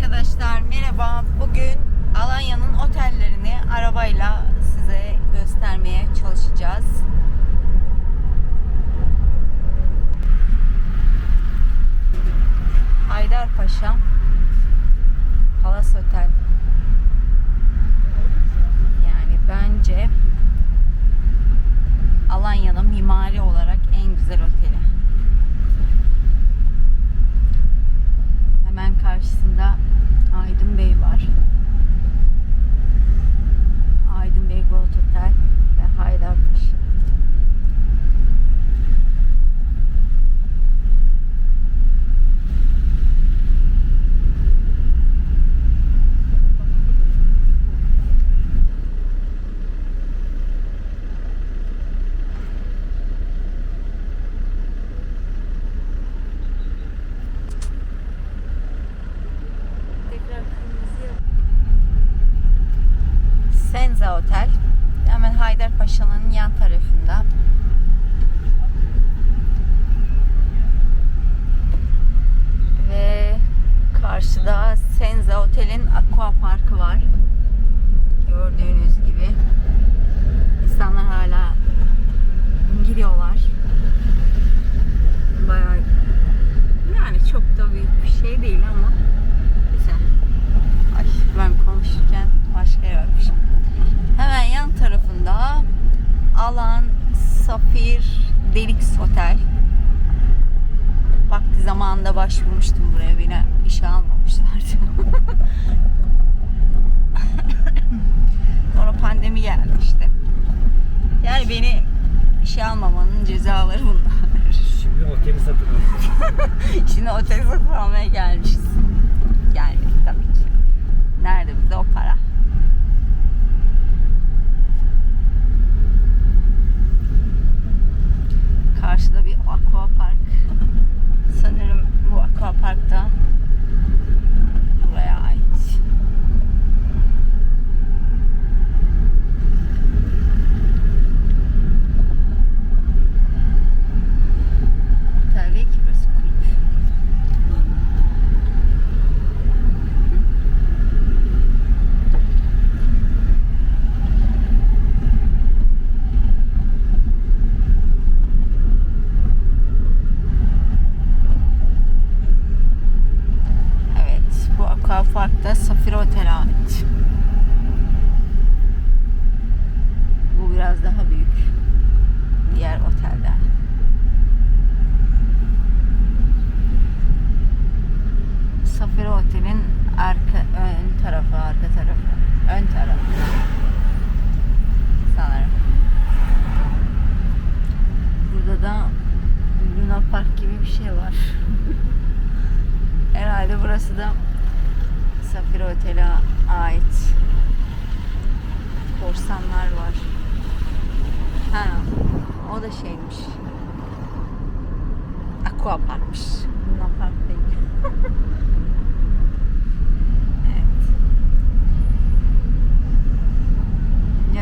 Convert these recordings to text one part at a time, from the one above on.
Arkadaşlar merhaba. Bugün Alanya'nın otellerini arabayla size göstermeye çalışacağız. Haydarpaşa Palace Otel. Yani bence Alanya'nın mimari olarak en güzel oteli. Hemen karşısında Aydın Bey var. Aydın Bey Gold Otel ve Haydarpaşa. Senza Otel. Hemen Haydarpaşa'nın yan tarafında. Ve karşıda Senza Otel'in Aqua Parkı var. Gördüğünüz gibi. İnsanlar hala giriyorlar. Bayağı yani çok da büyük bir şey değil ama güzel. Ay ben konuşurken başka yere bakmışım. Hemen yan tarafında Alan Safir Deluxe Otel. Vakti zamanında başvurmuştum buraya, beni işe almamışlardı. Sonra pandemi geldi işte. Yani beni işe almamanın cezaları bunlar. Şimdi oteli satın alacağız. Şimdi oteli satın almaya gelmişiz. Gelmedik tabii ki. Nerede bize o para? Karşıda bir aqua park. Sanırım bu aqua parkta buraya ait. Otel değil ki, burası kulüp. Bu Aquapark'ta Safir Otel'e ait. Bu biraz daha büyük diğer otelden. Safir Otel'in ön tarafı. Sanırım. Burada da Luna Park gibi bir şey var. Herhalde burası da Safir Otel'e ait. Korsanlar var. Ha, o da şeymiş. Aqua Park'mış. Luna Park değil. Evet.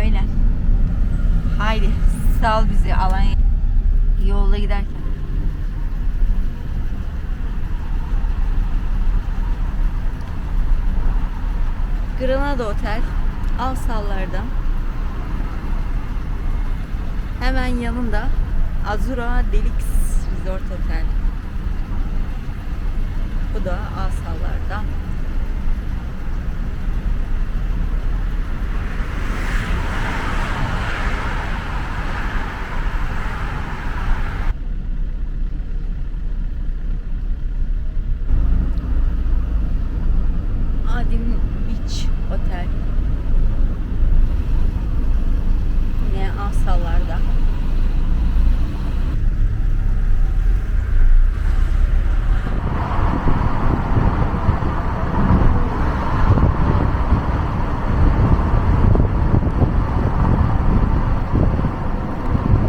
Öyle. Haydi sal bizi Alanya yolda giderken. Granada Otel Alsallar'da. Hemen yanında Azura Deluxe Resort Otel. Bu da Alsallar'da. Adim Beach Otel. Yine Asallar'da.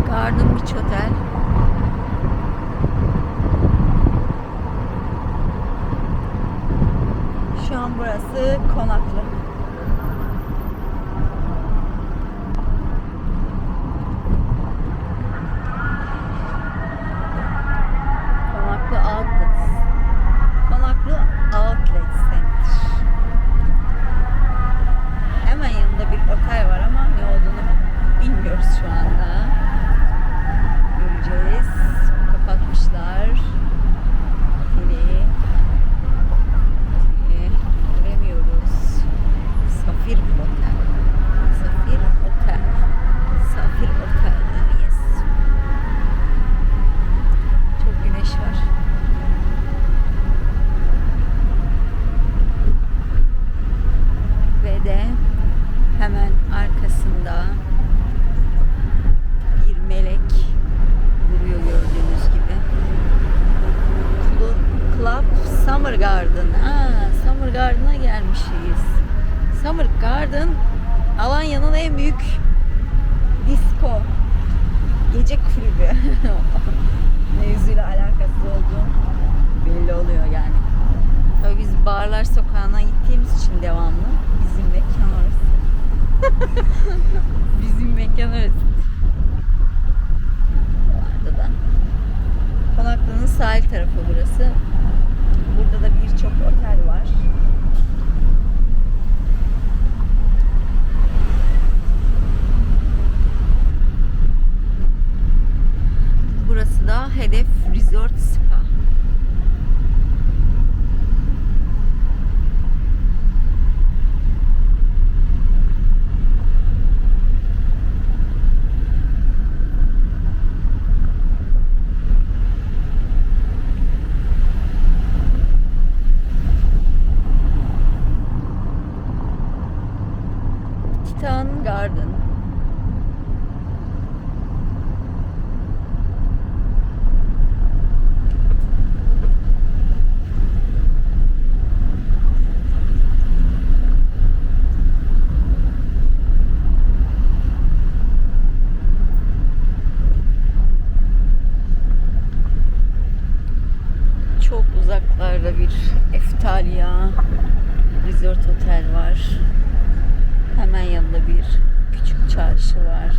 Garden Beach Otel. Şu an burası Konaklı. Konaklı Outlet Center. Summer Garden. Summer Garden'a gelmişiz. Summer Garden Alanya'nın en büyük disco gece kulübü. Mevzuyla alakasız olduğum belli oluyor yani. Tabii biz Barlar Sokağı'na gittiğimiz için devamlı bizim mekan orası. Bizim mekan orası. Bu arada da Konaklı'nın sahil tarafı burası. Burada da birçok otel var. Burası da Hedef Resort Spa. Titan Garden. Çok uzaklarda bir Eftalya Resort Otel var. Hemen yanında bir küçük çarşı var.